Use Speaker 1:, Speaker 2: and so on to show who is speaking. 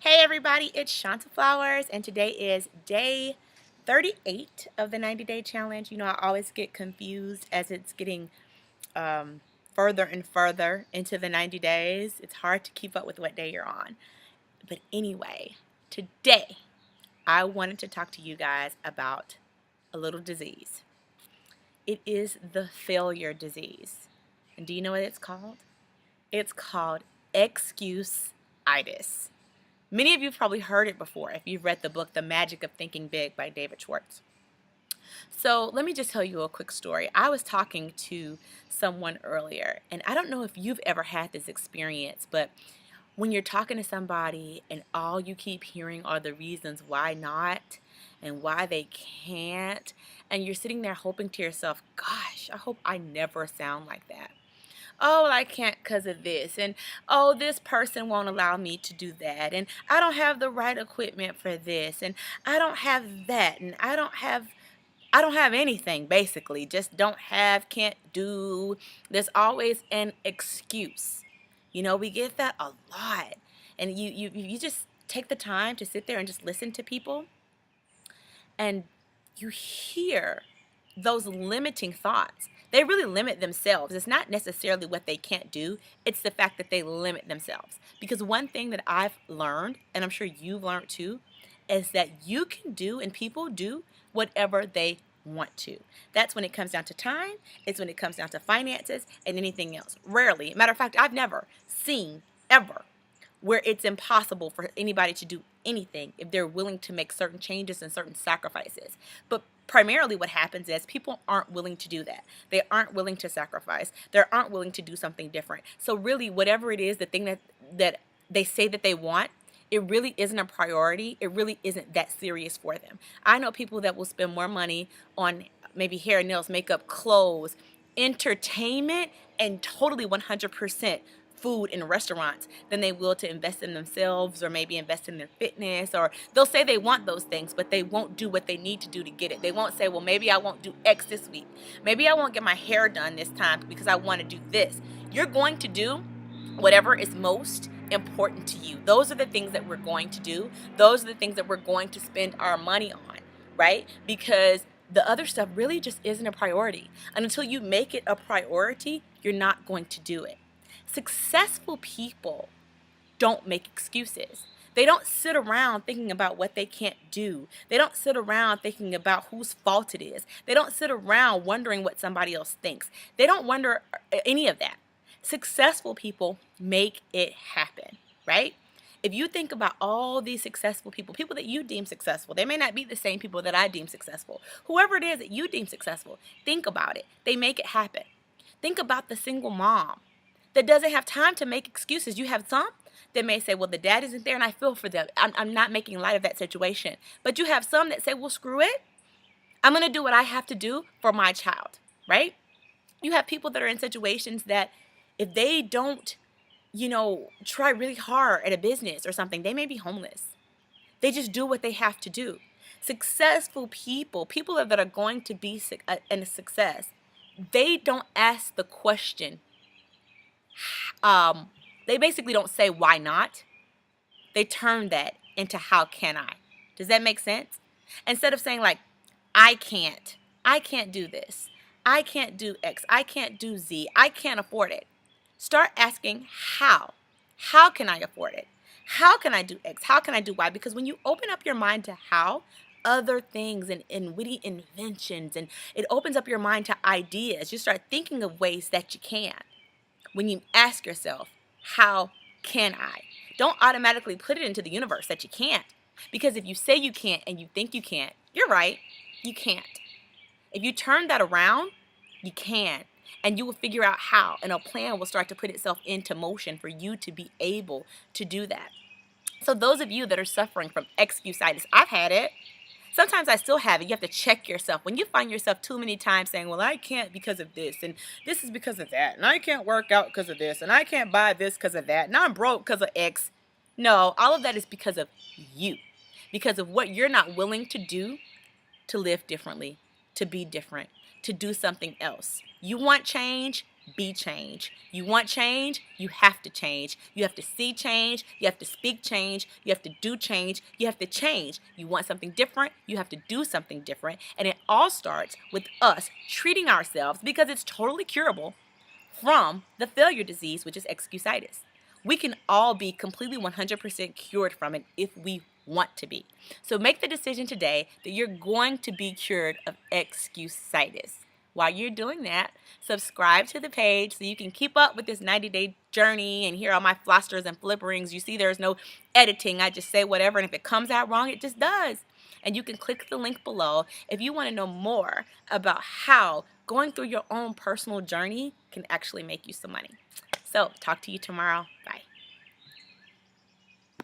Speaker 1: Hey everybody, it's Chonta Flowers, and today is day 38 of the 90-day challenge. You know, I always get confused as it's getting um, further and further into the 90 days. It's hard to keep up with what day you're on. But anyway, today I wanted to talk to you guys about a little disease. It is the failure disease. And do you know what it's called? It's called Excusitis. Many of you have probably heard it before if you've read the book The Magic of Thinking Big by David Schwartz. So let me just tell you a quick story. I was talking to someone earlier, and I don't know if you've ever had this experience, but when you're talking to somebody and all you keep hearing are the reasons why not and why they can't, and you're sitting there hoping to yourself, gosh, I hope I never sound like that. Oh, I can't because of this, and oh, this person won't allow me to do that, and I don't have the right equipment for this, and I don't have that, and I don't have anything, basically. Just don't have, can't do. There's always an excuse. You know, we get that a lot. And you just take the time to sit there and just listen to people, and you hear those limiting thoughts. They really limit themselves. It's not necessarily what they can't do, it's the fact that they limit themselves. Because one thing that I've learned, and I'm sure you've learned too, is that you can do and people do whatever they want to. That's when it comes down to time, it's when it comes down to finances and anything else. Rarely. Matter of fact, I've never seen ever where it's impossible for anybody to do anything if they're willing to make certain changes and certain sacrifices. But primarily what happens is people aren't willing to do that. They aren't willing to sacrifice. They aren't willing to do something different. So really, whatever it is, the thing that they say that they want, it really isn't a priority. It really isn't that serious for them. I know people that will spend more money on maybe hair, nails, makeup, clothes, entertainment, and totally 100% food in restaurants than they will to invest in themselves or maybe invest in their fitness. Or they'll say they want those things, but they won't do what they need to do to get it. They won't say, well, maybe I won't do X this week. Maybe I won't get my hair done this time because I want to do this. You're going to do whatever is most important to you. Those are the things that we're going to do. Those are the things that we're going to spend our money on, right? Because the other stuff really just isn't a priority. And until you make it a priority, you're not going to do it. Successful people don't make excuses. They don't sit around thinking about what they can't do. They don't sit around thinking about whose fault it is. They don't sit around wondering what somebody else thinks. They don't wonder any of that. Successful people make it happen, right? If you think about all these successful people, people that you deem successful, they may not be the same people that I deem successful. Whoever it is that you deem successful, think about it. They make it happen. Think about the single mom that doesn't have time to make excuses. You have some that may say, well, the dad isn't there, and I feel for them. I'm not making light of that situation. But you have some that say, well, screw it. I'm going to do what I have to do for my child, right? You have people that are in situations that if they don't, try really hard at a business or something, they may be homeless. They just do what they have to do. Successful people, people that are going to be in a success, they don't ask the question. They basically don't say why not. They turn that into how can I. Does that make sense? Instead of saying like, I can't do this, I can't do X, I can't do Z, I can't afford it. Start asking how. How can I afford it? How can I do X? How can I do Y? Because when you open up your mind to how, other things and witty inventions, and it opens up your mind to ideas. You start thinking of ways that you can. When you ask yourself, how can I? Don't automatically put it into the universe that you can't. Because if you say you can't and you think you can't, you're right, you can't. If you turn that around, you can. And you will figure out how. And a plan will start to put itself into motion for you to be able to do that. So those of you that are suffering from excusitis, I've had it. Sometimes I still have it. You have to check yourself. When you find yourself too many times saying, well, I can't because of this, and this is because of that, and I can't work out because of this, and I can't buy this because of that, and I'm broke because of X. No, all of that is because of you. Because of what you're not willing to do to live differently, to be different, to do something else. You want change? be change. You want change, you have to change. You have to see change, you have to speak change, you have to do change, you have to change. You want something different, you have to do something different. And it all starts with us treating ourselves, because it's totally curable, from the failure disease, which is excusitis. We can all be completely 100% cured from it if we want to be. So make the decision today that you're going to be cured of excusitis. While you're doing that, subscribe to the page so you can keep up with this 90-day journey and hear all my flosters and flipperings. You see, there's no editing. I just say whatever, and if it comes out wrong, it just does. And you can click the link below if you want to know more about how going through your own personal journey can actually make you some money. So, talk to you tomorrow. Bye.